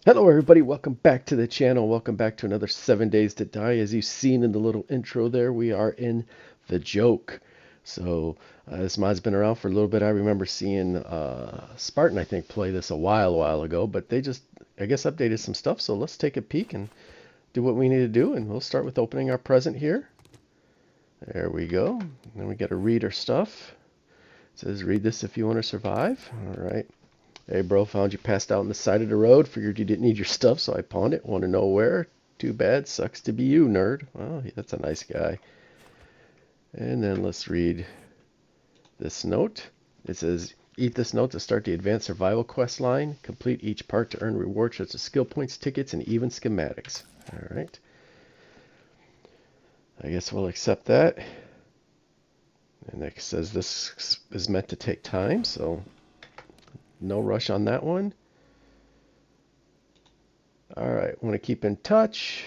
Hello everybody, welcome back to the channel. Welcome back to another 7 Days to Die. As you've seen in the little intro there, we are in The Joke. So this mod's been around for a little bit. I remember seeing Spartan, I think, play this a while ago, but they just, I guess, updated some stuff. So let's take a peek and do what we need to do. And we'll start with opening our present here. There we go. Then we got to read our stuff. It says, read this if you want to survive. All right. Hey, bro, found you passed out on the side of the road. Figured you didn't need your stuff, so I pawned it. Want to know where? Too bad. Sucks to be you, nerd. Well, that's a nice guy. And then let's read this note. It says, eat this note to start the advanced survival quest line. Complete each part to earn rewards such as skill points, tickets, and even schematics. All right. I guess we'll accept that. And it says this is meant to take time, so no rush on that one. All right, want to keep in touch.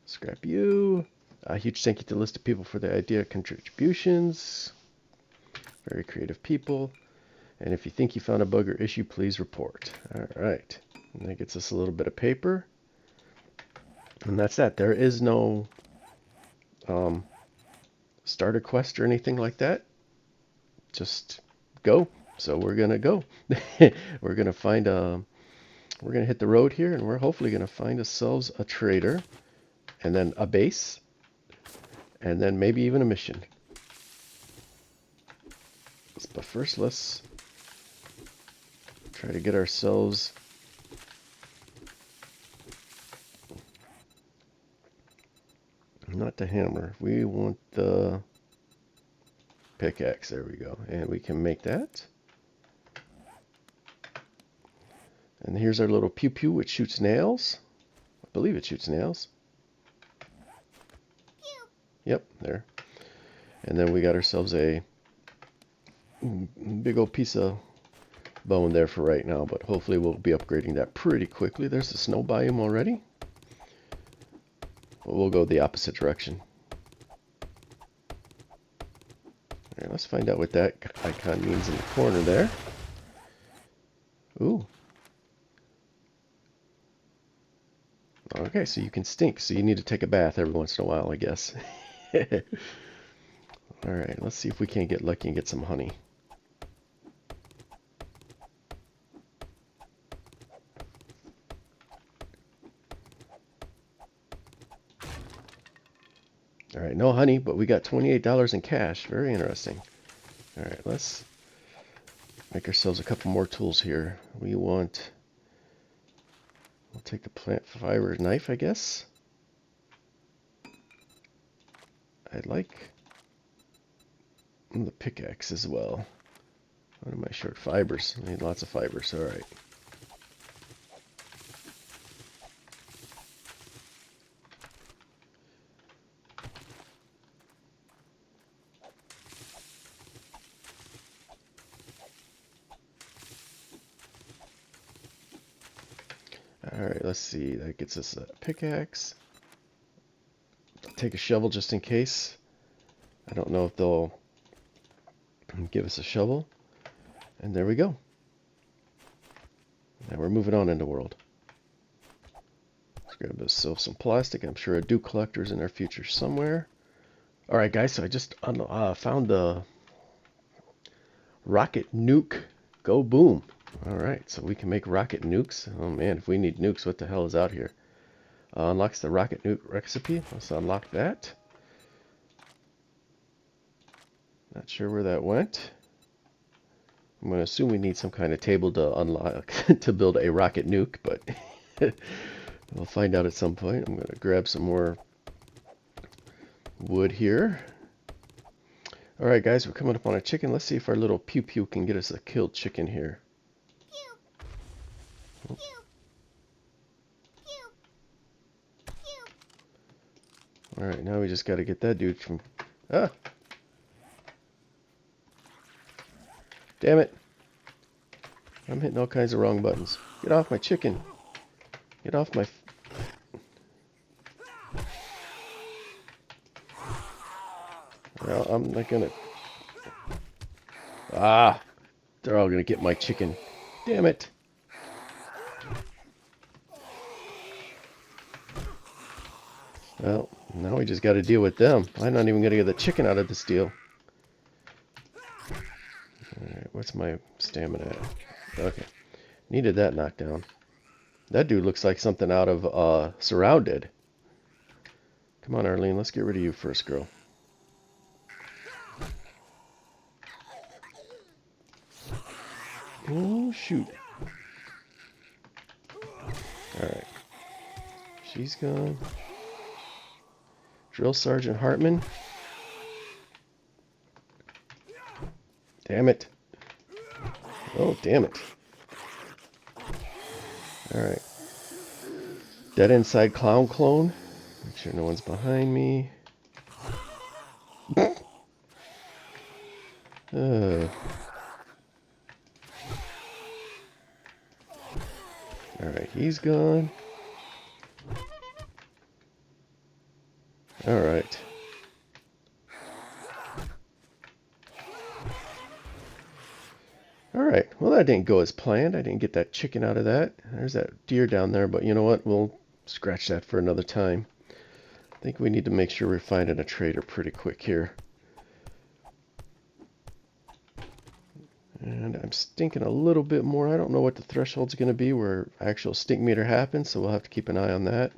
Scrap you. A huge thank you to the list of people for the idea contributions. Very creative people. And if you think you found a bug or issue, please report. All right. And that gets us a little bit of paper. And that's that. There is no starter quest or anything like that. Just go. So we're going to go. We're going to find a... We're going to hit the road here, and we're hopefully going to find ourselves a trader, and then a base, and then maybe even a mission. But first, let's try to get ourselves not the hammer. We want the pickaxe. There we go. And we can make that. And here's our little pew pew, which shoots nails. I believe it shoots nails. Yep, there. And then we got ourselves a big old piece of bone there for right now, but hopefully we'll be upgrading that pretty quickly. There's the snow biome already. Well, we'll go the opposite direction. All right, let's find out what that icon means in the corner there. Ooh. Okay, so you can stink, so you need to take a bath every once in a while, I guess. Alright, let's see if we can't get lucky and get some honey. Alright, no honey, but we got $28 in cash. Very interesting. Alright, let's make ourselves a couple more tools here. We'll take the plant fiber knife, I guess. I'd like the pickaxe as well. What am I short? Fibers. I need lots of fibers. Alright. Alright, let's see. That gets us a pickaxe. Take a shovel just in case. I don't know if they'll give us a shovel. And there we go. Now we're moving on in the world. Let's grab ourselves some plastic. I'm sure a dew collector's in our future somewhere. Alright guys, so I just found the rocket nuke go boom. Alright, so we can make rocket nukes. Oh man, if we need nukes, what the hell is out here? Unlocks the rocket nuke recipe. Let's unlock that. Not sure where that went. I'm going to assume we need some kind of table to unlock to build a rocket nuke, but we'll find out at some point. I'm going to grab some more wood here. Alright guys, we're coming up on a chicken. Let's see if our little pew pew can get us a killed chicken here. Alright, now we just got to get that dude from... Ah! Damn it! I'm hitting all kinds of wrong buttons. Get off my chicken! Get off my... Well, I'm not gonna... Ah! They're all gonna get my chicken. Damn it! Well, now we just got to deal with them. I'm not even going to get the chicken out of this deal. Alright, what's my stamina at? Okay. Needed that knockdown. That dude looks like something out of Surrounded. Come on, Arlene. Let's get rid of you first, girl. Oh, shoot. Alright. She's gone. Drill Sergeant Hartman. Damn it. Oh, damn it. Alright. Dead Inside Clown Clone. Make sure no one's behind me. Alright, he's gone. Alright. Alright, well that didn't go as planned. I didn't get that chicken out of that. There's that deer down there, but you know what? We'll scratch that for another time. I think we need to make sure we're finding a trader pretty quick here. And I'm stinking a little bit more. I don't know what the threshold's going to be where actual stink meter happens, so we'll have to keep an eye on that.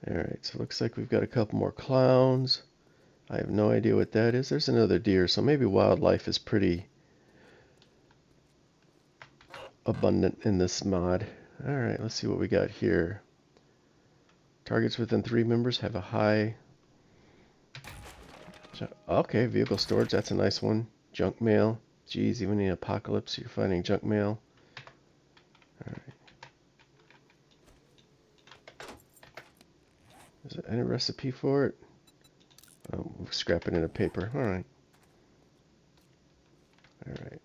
Alright, so it looks like we've got a couple more clowns. I have no idea what that is. There's another deer, so maybe wildlife is pretty abundant in this mod. Alright, let's see what we got here. Targets within 3 members have a high... Okay, vehicle storage, that's a nice one. Junk mail. Geez, even in the apocalypse you're finding junk mail. Alright. Is there any recipe for it? Oh, we'll scrap it into paper. Alright. Alright.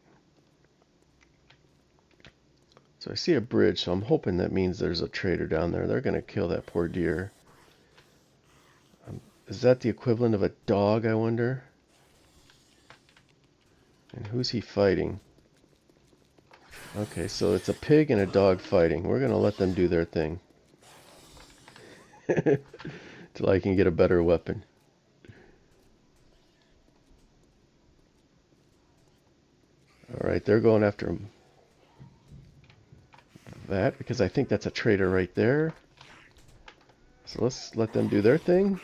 So I see a bridge, so I'm hoping that means there's a trader down there. They're going to kill that poor deer. Is that the equivalent of a dog, I wonder? And who's he fighting? Okay, so it's a pig and a dog fighting. We're going to let them do their thing. Till I can get a better weapon. Alright, they're going after that because I think that's a trader right there. So let's let them do their thing.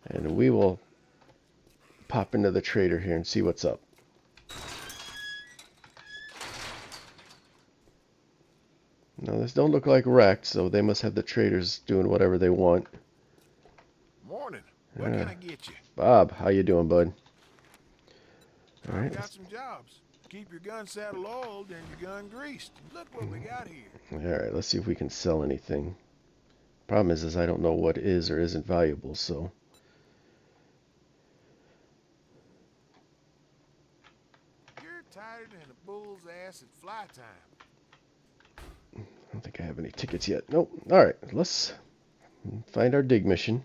And we will pop into the trader here and see what's up. Now this don't look like wrecked, so they must have the traders doing whatever they want. Morning. What can I get you? Bob, how you doing, bud? All right. Got some jobs. Keep your gun saddle oiled and your gun greased. Look what we got here. All right, let's see if we can sell anything. Problem is I don't know what is or isn't valuable, so. You're tighter than a bull's ass at fly time. I don't think I have any tickets yet. Nope. All right, let's find our dig mission.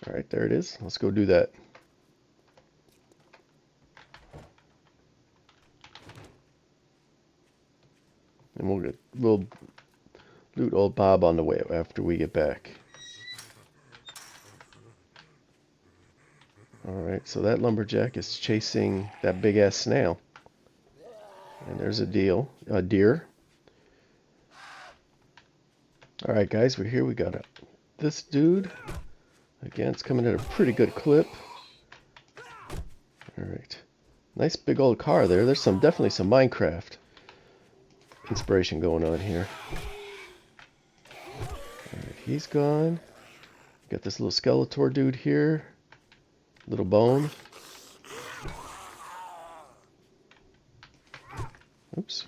All right, there it is. Let's go do that. And we'll loot old Bob on the way after we get back. Alright, so that lumberjack is chasing that big ass snail. And there's a deer. Alright guys, we're here. We got this dude. Again, it's coming at a pretty good clip. Alright. Nice big old car there. There's definitely some Minecraft inspiration going on here. Alright, he's gone. Got this little Skeletor dude here. Little bone. Oops.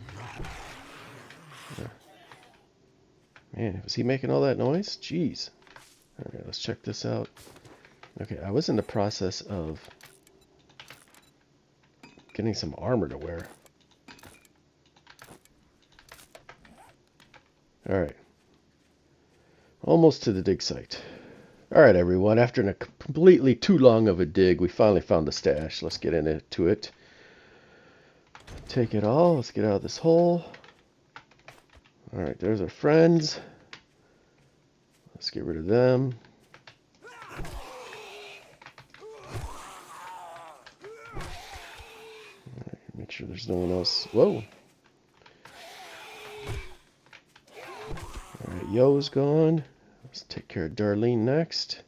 Man, was he making all that noise? Jeez. Alright, let's check this out. Okay, I was in the process of getting some armor to wear. Alright. Almost to the dig site. Alright everyone, after a completely too long of a dig, we finally found the stash. Let's get into it. Take it all. Let's get out of this hole. Alright, there's our friends. Let's get rid of them. Alright, make sure there's no one else. Whoa! Alright, Yo's gone. Let's take care of Darlene next.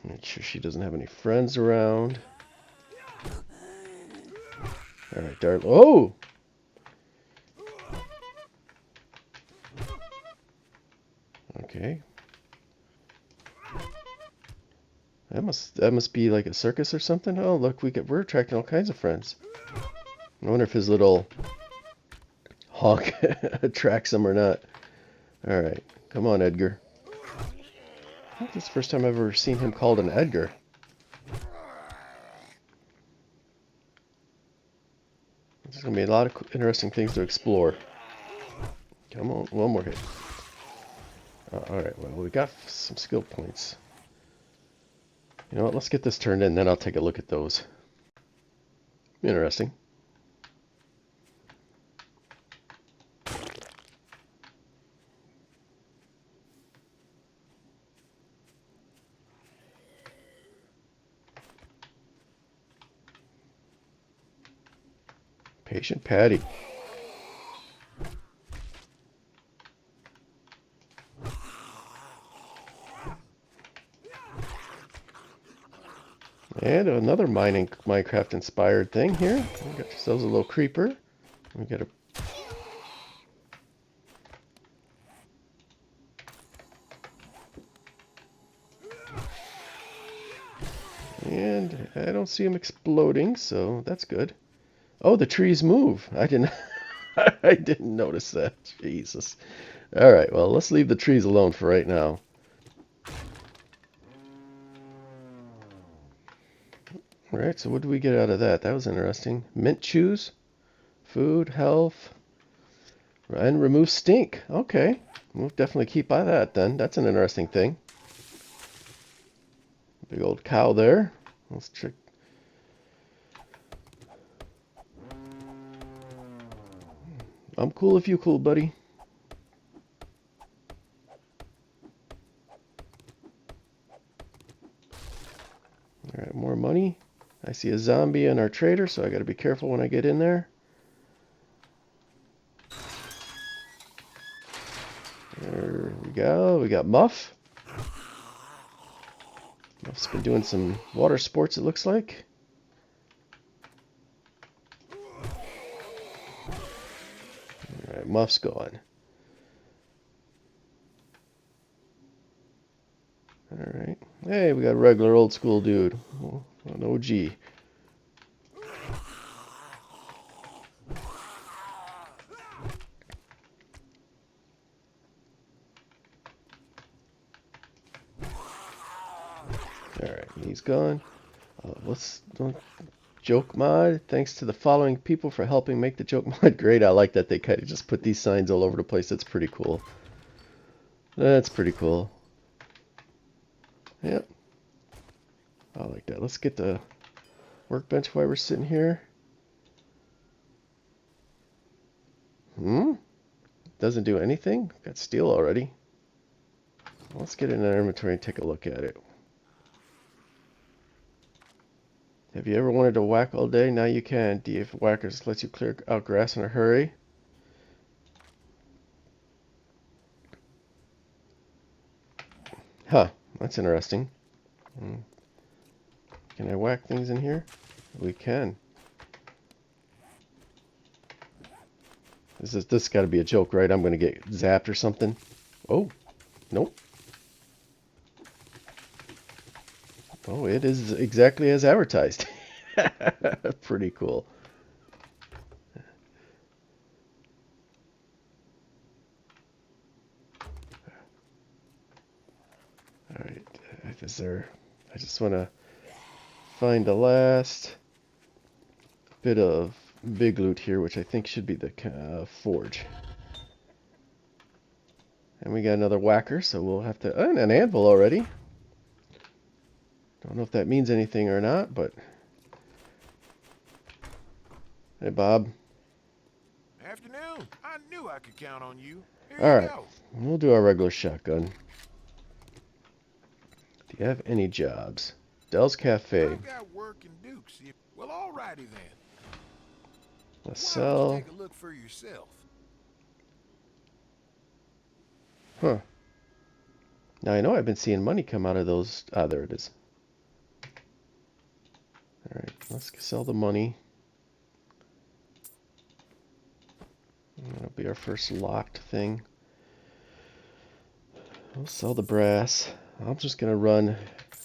Make sure she doesn't have any friends around. Alright, Darlene. Oh! Okay. That must be like a circus or something. Oh, look, we're attracting all kinds of friends. I wonder if his little honk attracts them or not. Alright, come on, Edgar. I think this is the first time I've ever seen him called an Edgar. There's going to be a lot of interesting things to explore. Come on, one more hit. Alright, well, we got some skill points. You know what, let's get this turned in, then I'll take a look at those. Interesting. Patient Patty. And another Minecraft inspired thing here. We got ourselves a little creeper. We got a and I don't see him exploding, so that's good. Oh, the trees move. I didn't I didn't notice that. Jesus. All right, well, let's leave the trees alone for right now. All right, so what do we get out of that? That was interesting. Mint chews, food, health, and remove stink. Okay, we'll definitely keep by that then. That's an interesting thing. Big old cow there. Let's check. I'm cool if you cool, buddy. Alright, more money. I see a zombie in our trader, so I gotta be careful when I get in there. There we go. We got Muff. Muff's been doing some water sports, it looks like. Alright, Muff's gone. Alright. Hey, we got a regular old school dude. Oh, an OG. Alright, he's gone. Don't joke mod. Thanks to the following people for helping make the joke mod great. I like that they kind of just put these signs all over the place. That's pretty cool. That's pretty cool. Yep. I like that. Let's get the workbench while we're sitting here. Doesn't do anything? Got steel already. Let's get in our inventory and take a look at it. Have you ever wanted to whack all day? Now you can. DF Whackers lets you clear out grass in a hurry. Huh, that's interesting. Can I whack things in here? We can. This got to be a joke, right? I'm going to get zapped or something. Oh, nope. Oh, it is exactly as advertised. Pretty cool. All right, is there? I just want to find the last bit of big loot here, which I think should be the forge. And we got another whacker, so we'll have to... and an anvil already. Don't know if that means anything or not, but... Hey, Bob. Afternoon. I knew I could count on you. Here All you right. go. We'll do our regular shotgun. Do you have any jobs? Dell's Cafe. I've got work in Dukes. Well, alrighty then. Let's Why don't you sell. take a look for yourself? Huh. Now I know I've been seeing money come out of those. Ah, there it is. All right, let's sell the money. That'll be our first locked thing. We'll sell the brass. I'm just gonna run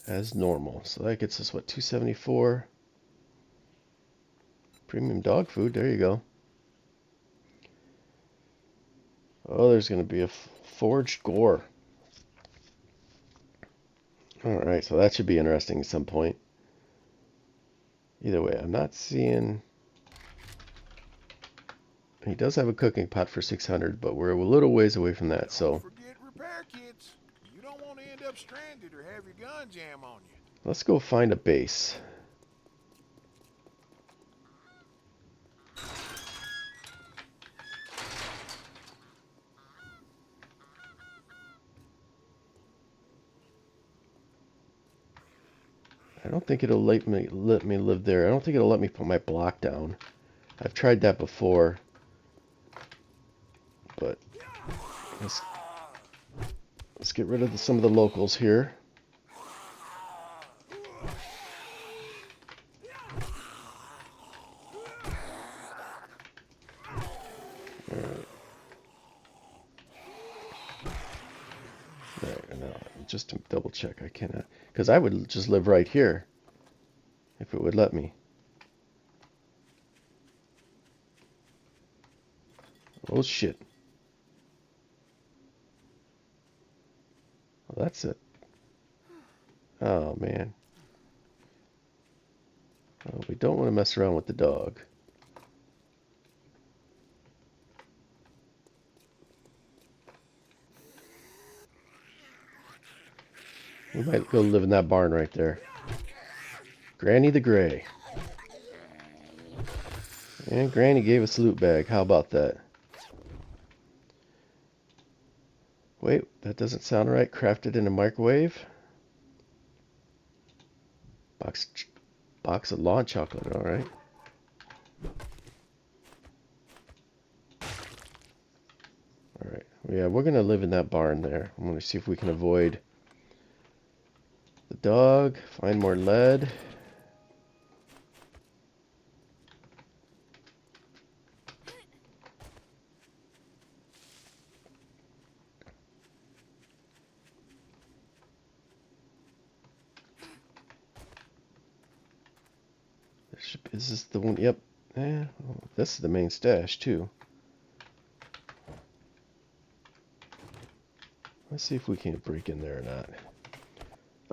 as normal. So that gets us what, 274. Premium dog food. There you go. Oh, there's gonna be a forged gore. All right, so that should be interesting at some point. Either way, I'm not seeing... He does have a cooking pot for 600, but we're a little ways away from that, so... Don't forget repair kits. You don't want to end up stranded or have your gun jam on you. Let's go find a base. I don't think it'll let me live there. I don't think it'll let me put my block down. I've tried that before. But let's get rid of some of the locals here. Alright. No, just to double check, I cannot. Because I would just live right here if it would let me. Oh shit. Well, that's it. Oh man. Oh, we don't want to mess around with the dog. We might go live in that barn right there. Granny the Gray. And Granny gave us a loot bag. How about that? Wait, that doesn't sound right. Crafted in a microwave. Box of lawn chocolate. All right. All right. Yeah, we're gonna live in that barn there. I'm gonna see if we can avoid the dog. Find more lead. Is this the one? Yep. Yeah. Oh, this is the main stash too. Let's see if we can break in there or not.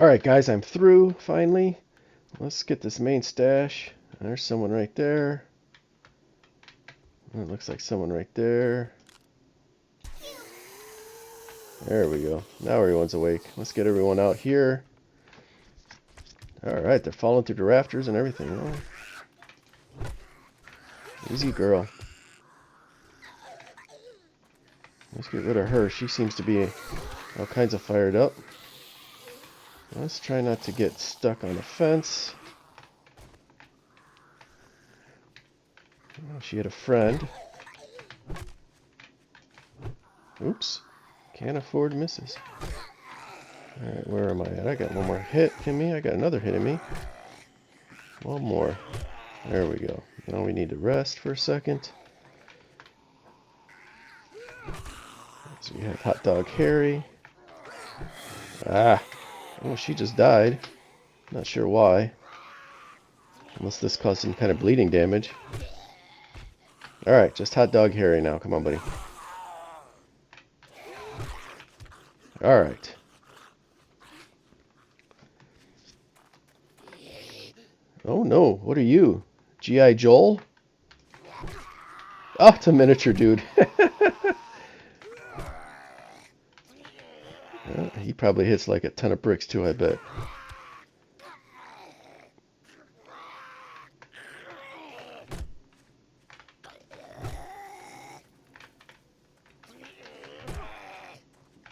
Alright guys, I'm through finally. Let's get this main stash. There's someone right there. It looks like someone right there. There we go. Now everyone's awake. Let's get everyone out here. Alright, they're falling through the rafters and everything. Oh. Easy girl. Let's get rid of her. She seems to be all kinds of fired up. Let's try not to get stuck on a fence. Oh, she had a friend. Oops. Can't afford misses. Alright, where am I at? I got one more hit in me. I got another hit in me. One more. There we go. Now we need to rest for a second. So we have Hot Dog Harry. Ah. Oh, she just died. Not sure why. Unless this caused some kind of bleeding damage. Alright, just Hot Dog Harry now. Come on, buddy. Alright. Oh no, what are you? G.I. Joel? Oh, it's a miniature dude. He probably hits like a ton of bricks too, I bet.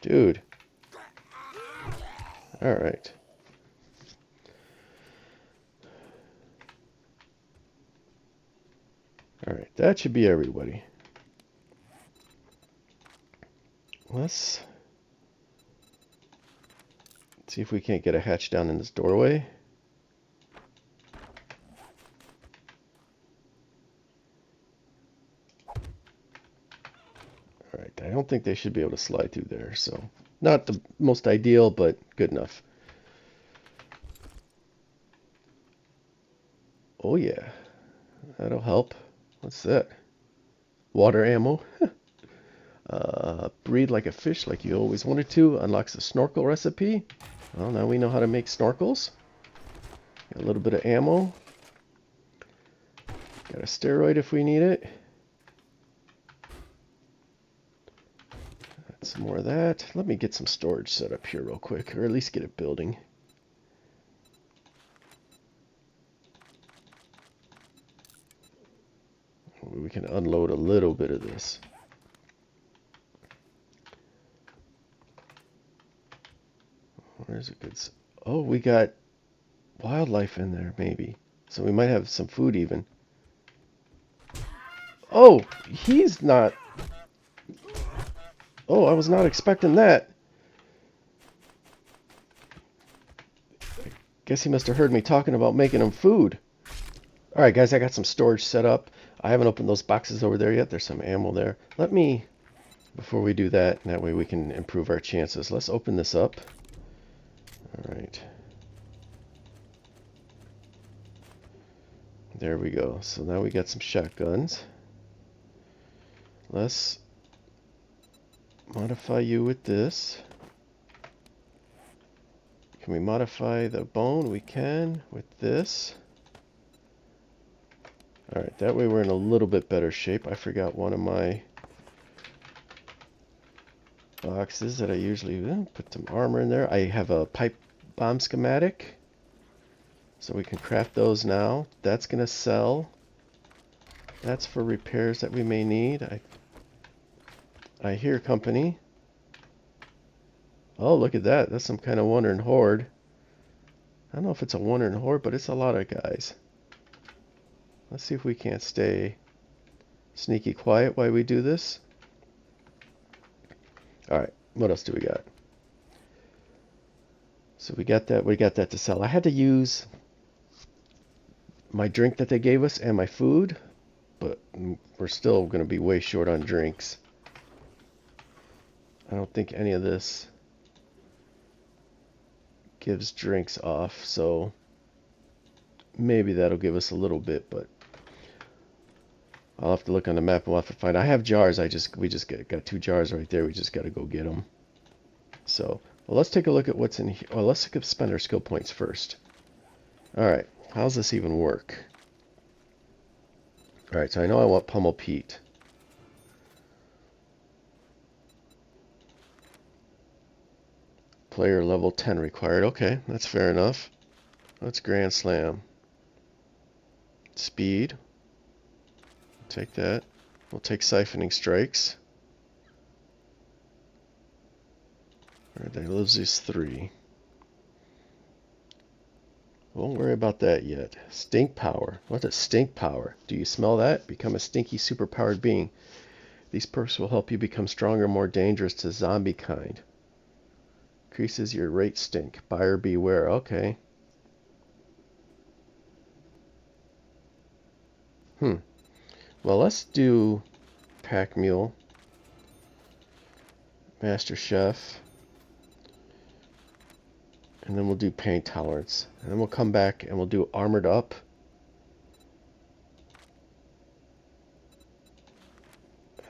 Dude. Alright. Alright, that should be everybody. Let's see if we can't get a hatch down in this doorway. Alright, I don't think they should be able to slide through there, so not the most ideal, but good enough. Oh yeah, that'll help. What's that? Water ammo. Breathe like a fish like you always wanted to. Unlocks the snorkel recipe. Well, now we know how to make snorkels. Got a little bit of ammo. Got a steroid if we need it. Got some more of that. Let me get some storage set up here real quick, or at least get it building. We can unload a little bit of this. Where's it good? Oh, we got wildlife in there, maybe. So we might have some food even. Oh, he's not. Oh, I was not expecting that. Guess he must have heard me talking about making him food. Alright, guys, I got some storage set up. I haven't opened those boxes over there yet. There's some ammo there. Let me, before we do that, that way we can improve our chances. Let's open this up. Alright. There we go. So now we got some shotguns. Let's modify you with this. Can we modify the bone? We can with this. Alright, that way we're in a little bit better shape. I forgot one of my boxes that I usually put some armor in there. I have a pipe bomb schematic. So we can craft those now. That's going to sell. That's for repairs that we may need. I hear company. Oh, look at that. That's some kind of wandering horde. I don't know if it's a wandering horde, but it's a lot of guys. Let's see if we can't stay sneaky quiet while we do this. Alright, what else do we got? So we got that to sell. I had to use my drink that they gave us and my food, but we're still going to be way short on drinks. I don't think any of this gives drinks off, so maybe that'll give us a little bit, but I'll have to look on the map and we'll have to find. I have jars. We just got 2 jars right there. We just got to go get them. So, well, let's take a look at what's in here. Well, let's spend our skill points first. All right, how's this even work? All right, so I know I want Pummel Pete. Player level 10 required. Okay, that's fair enough. Let's Grand Slam. Speed. Take that. We'll take Siphoning Strikes. Alright, that lives is 3. Won't worry about that yet. Stink Power. What is Stink Power? Do you smell that? Become a stinky, superpowered being. These perks will help you become stronger, more dangerous to zombie kind. Increases your rate stink. Buyer beware. Okay. Well, let's do Pack Mule, Master Chef, and then we'll do Pain Tolerance. And then we'll come back and we'll do Armored Up.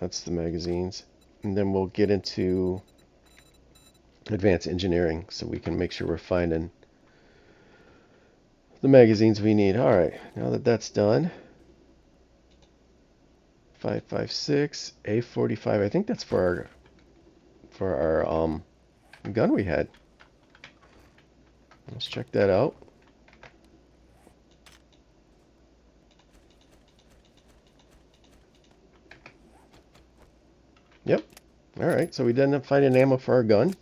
That's the magazines. And then we'll get into Advanced Engineering so we can make sure we're finding the magazines we need. Alright, now that that's done, 5.56, A45. I think that's for our gun we had. Let's check that out. Yep. Alright, so we didn't find an ammo for our gun.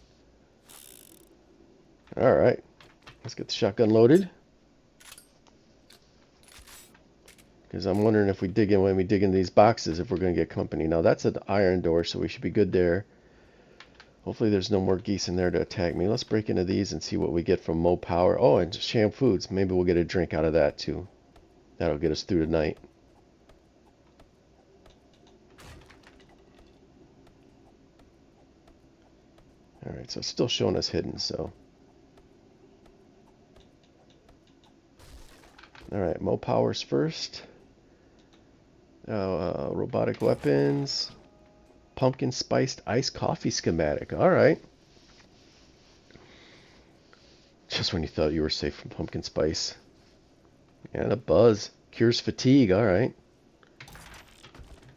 Alright. Let's get the shotgun loaded. Because I'm wondering if we dig in, when we dig in these boxes, if we're going to get company. Now that's an iron door, so we should be good there. Hopefully there's no more geese in there to attack me. Let's break into these and see what we get from Mo Power. Oh, and Sham Foods. Maybe we'll get a drink out of that too. That'll get us through tonight. Alright, so it's still showing us hidden, so. Alright, Mo Powers first. Robotic weapons. Pumpkin spiced iced coffee schematic. Alright. Just when you thought you were safe from pumpkin spice. And a buzz. Cures fatigue. Alright.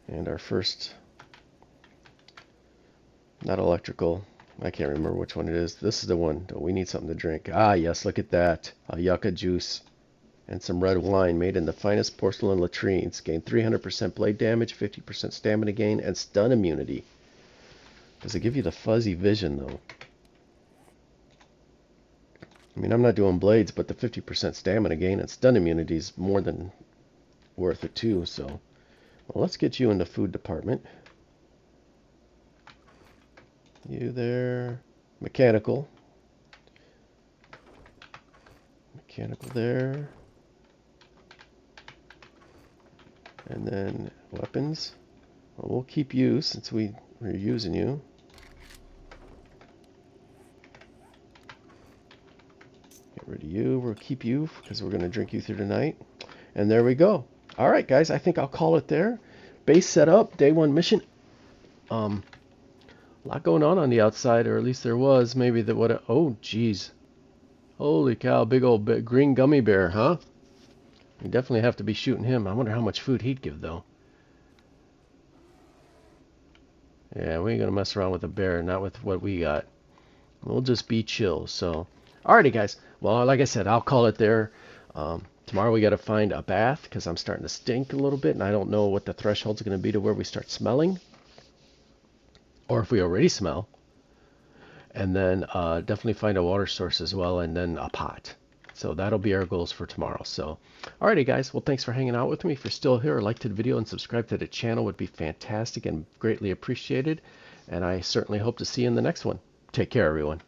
And our first. Not electrical. I can't remember which one it is. This is the one. We need something to drink. Ah, yes, look at that. A yucca juice. And some red wine made in the finest porcelain latrines. Gain 300% blade damage, 50% stamina gain, and stun immunity. Does it give you the fuzzy vision, though? I mean, I'm not doing blades, but the 50% stamina gain and stun immunity is more than worth it, too. So, well, let's get you in the food department. You there. Mechanical. Mechanical there. And then weapons. Well, we'll keep you since we're using you. Get rid of you. We'll keep you because we're going to drink you through tonight. And there we go. All right, guys. I think I'll call it there. Base set up. Day 1 mission. A lot going on the outside, or at least there was. Maybe that what? Oh, geez. Holy cow! Big old green gummy bear, huh? We definitely have to be shooting him. I wonder how much food he'd give, though. Yeah, we ain't gonna mess around with a bear, not with what we got. We'll just be chill. So, alrighty, guys. Well, like I said, I'll call it there. Tomorrow we got to find a bath because I'm starting to stink a little bit, and I don't know what the threshold's going to be to where we start smelling, or if we already smell. And then definitely find a water source as well, and then a pot. So that'll be our goals for tomorrow. So, alrighty, guys. Well, thanks for hanging out with me. If you're still here, like the video and subscribe to the channel would be fantastic and greatly appreciated. And I certainly hope to see you in the next one. Take care, everyone.